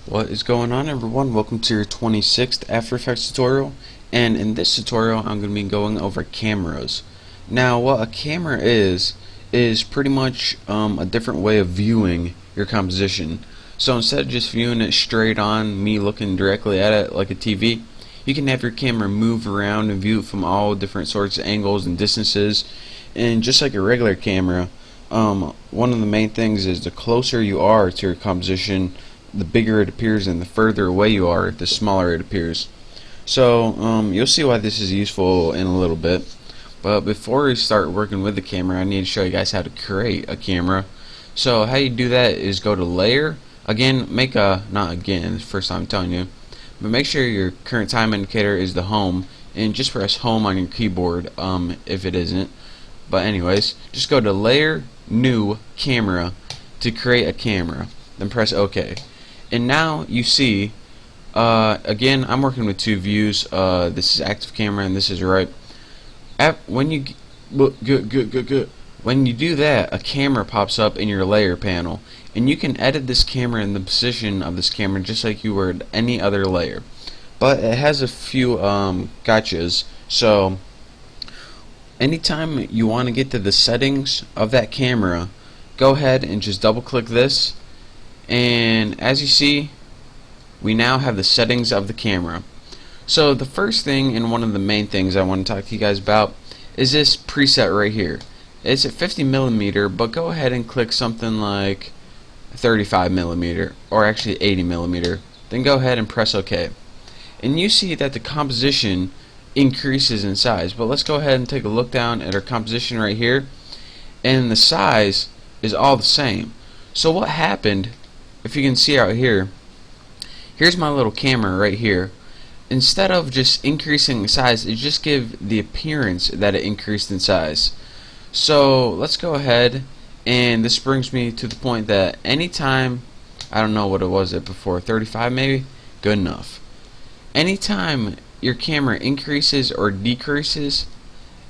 What is going on, everyone? Welcome to your 26th After Effects tutorial, and in this tutorial I'm going to be going over cameras. Now what a camera is pretty much a different way of viewing your composition. So instead of just viewing it straight on, me looking directly at it like a TV, you can have your camera move around and view it from all different sorts of angles and distances. And just like a regular camera, one of the main things is the closer you are to your composition, the bigger it appears, and the further away you are, the smaller it appears. So you'll see why this is useful in a little bit. But before we start working with the camera, I need to show you guys how to create a camera. So how you do that is go to Layer. Again, not again, it's the first time I'm telling you, but make sure your current time indicator is the home, and just press home on your keyboard if it isn't. But anyways, just go to Layer, New, Camera to create a camera. Then press OK. And now you see, again, I'm working with two views. This is active camera and this is right. When you when you do that, a camera pops up in your layer panel, and you can edit this camera in the position of this camera just like you would any other layer. But it has a few gotchas. So anytime you want to get to the settings of that camera, go ahead and just double click this, and as you see, we now have the settings of the camera. So the first thing, and one of the main things I want to talk to you guys about, is this preset right here. It's at 50mm, but go ahead and click something like 35mm, or actually 80mm. Then go ahead and press OK. And you see that the composition increases in size. But let's go ahead and take a look down at our composition right here, and the size is all the same. So what happened, if you can see out here, here's my little camera right here. Instead of just increasing in size, it just gives the appearance that it increased in size. So let's go ahead, and this brings me to the point that anytime, I don't know what it was at before, 35 maybe? Good enough. Anytime your camera increases or decreases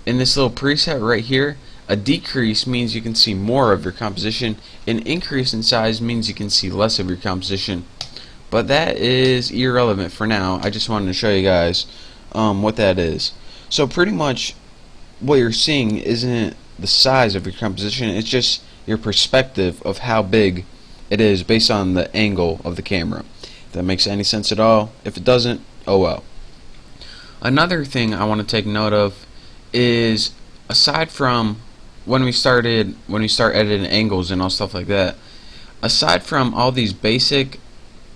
in this little preset right here, a decrease means you can see more of your composition, an increase in size means you can see less of your composition. But that is irrelevant for now. I just wanted to show you guys what that is. So pretty much what you're seeing isn't the size of your composition, it's just your perspective of how big it is based on the angle of the camera. If that makes any sense at all. If it doesn't, oh well. Another thing I want to take note of is, aside from when we start editing angles and all stuff like that, aside from all these basic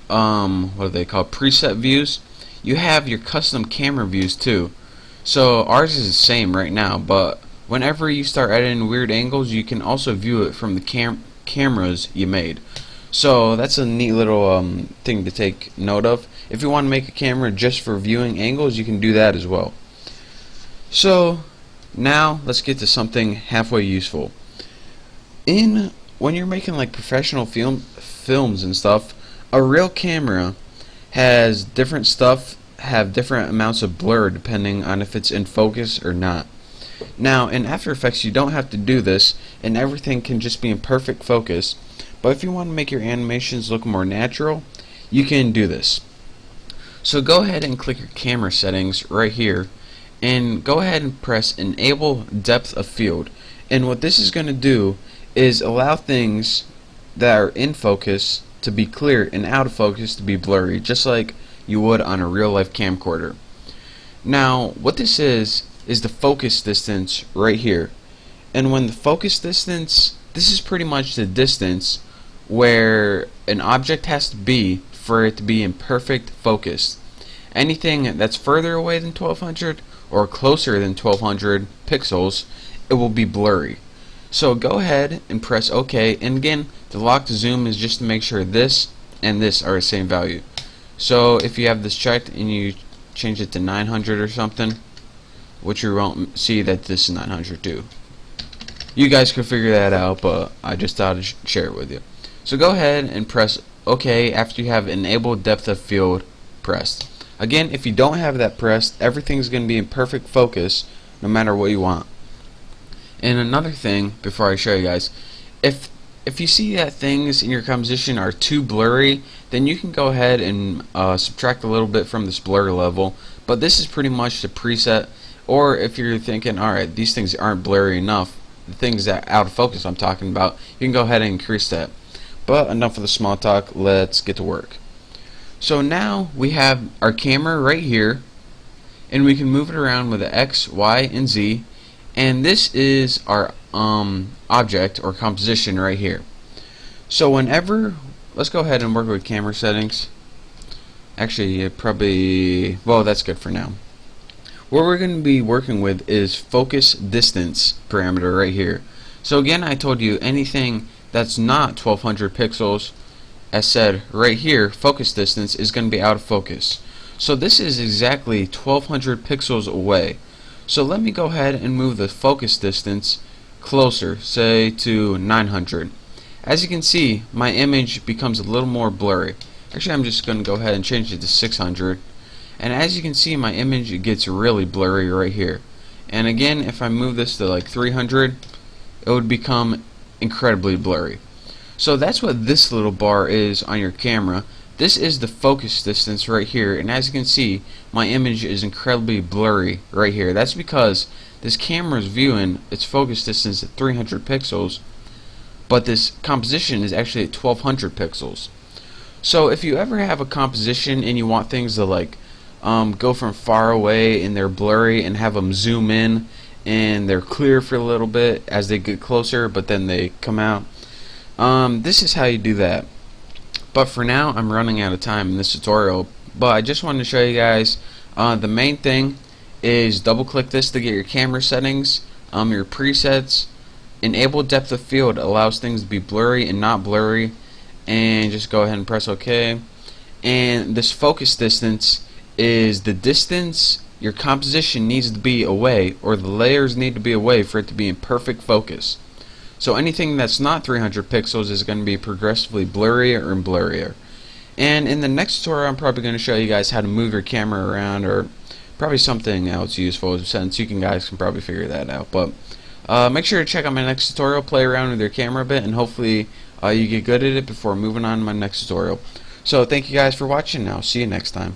what are they called, preset views, you have your custom camera views too. So ours is the same right now, but whenever you start editing weird angles, you can also view it from the cameras you made. So that's a neat little thing to take note of. If you want to make a camera just for viewing angles, you can do that as well. So now let's get to something halfway useful. When you're making like professional films and stuff, a real camera has different amounts of blur depending on if it's in focus or not. Now in After Effects you don't have to do this, and everything can just be in perfect focus. But if you want to make your animations look more natural, you can do this. So go ahead and click your camera settings right here, and go ahead and press Enable Depth of Field. And what this is going to do is allow things that are in focus to be clear and out of focus to be blurry, just like you would on a real life camcorder. Now what this is the focus distance right here. And when the focus distance, this is pretty much the distance where an object has to be for it to be in perfect focus. Anything that's further away than 1200 or closer than 1200 pixels, it will be blurry. So go ahead and press OK, and again, the lock to zoom is just to make sure this and this are the same value. So if you have this checked and you change it to 900 or something, which you won't see that this is 900 too. You guys could figure that out, but I just thought I'd share it with you. So go ahead and press OK after you have Enable Depth of Field pressed. Again, if you don't have that pressed, everything's going to be in perfect focus no matter what you want. And another thing before I show you guys, if if you see that things in your composition are too blurry, then you can go ahead and subtract a little bit from this blur level. But this is pretty much the preset. Or if you're thinking, alright, these things aren't blurry enough, the things that out of focus I'm talking about, you can go ahead and increase that. But enough of the small talk, let's get to work. So now we have our camera right here, and we can move it around with the X, Y, and Z, and this is our object or composition right here. So whenever, let's go ahead and work with camera settings. Actually, probably, well, that's good for now. What we're going to be working with is focus distance parameter right here. So again, I told you anything that's not 1200 pixels, as said right here, focus distance is going to be out of focus. So this is exactly 1200 pixels away. So let me go ahead and move the focus distance closer, say to 900. As you can see, my image becomes a little more blurry. Actually, I'm just going to go ahead and change it to 600. And as you can see, my image gets really blurry right here. And again, if I move this to like 300, it would become incredibly blurry. So that's what this little bar is on your camera. This is the focus distance right here, and as you can see, my image is incredibly blurry right here. That's because this camera is viewing its focus distance at 300 pixels, but this composition is actually at 1200 pixels. So if you ever have a composition and you want things to like go from far away and they're blurry, and have them zoom in and they're clear for a little bit as they get closer, but then they come out, this is how you do that. But for now, I'm running out of time in this tutorial, but I just wanted to show you guys the main thing is double click this to get your camera settings, your presets. Enable depth of field allows things to be blurry and not blurry, and just go ahead and press OK. And this focus distance is the distance your composition needs to be away, or the layers need to be away for it to be in perfect focus. So anything that's not 300 pixels is going to be progressively blurrier and blurrier. And in the next tutorial, I'm probably going to show you guys how to move your camera around, or probably something else useful, since you guys can probably figure that out. But make sure to check out my next tutorial, play around with your camera a bit, and hopefully you get good at it before moving on to my next tutorial. So thank you guys for watching. I'll see you next time.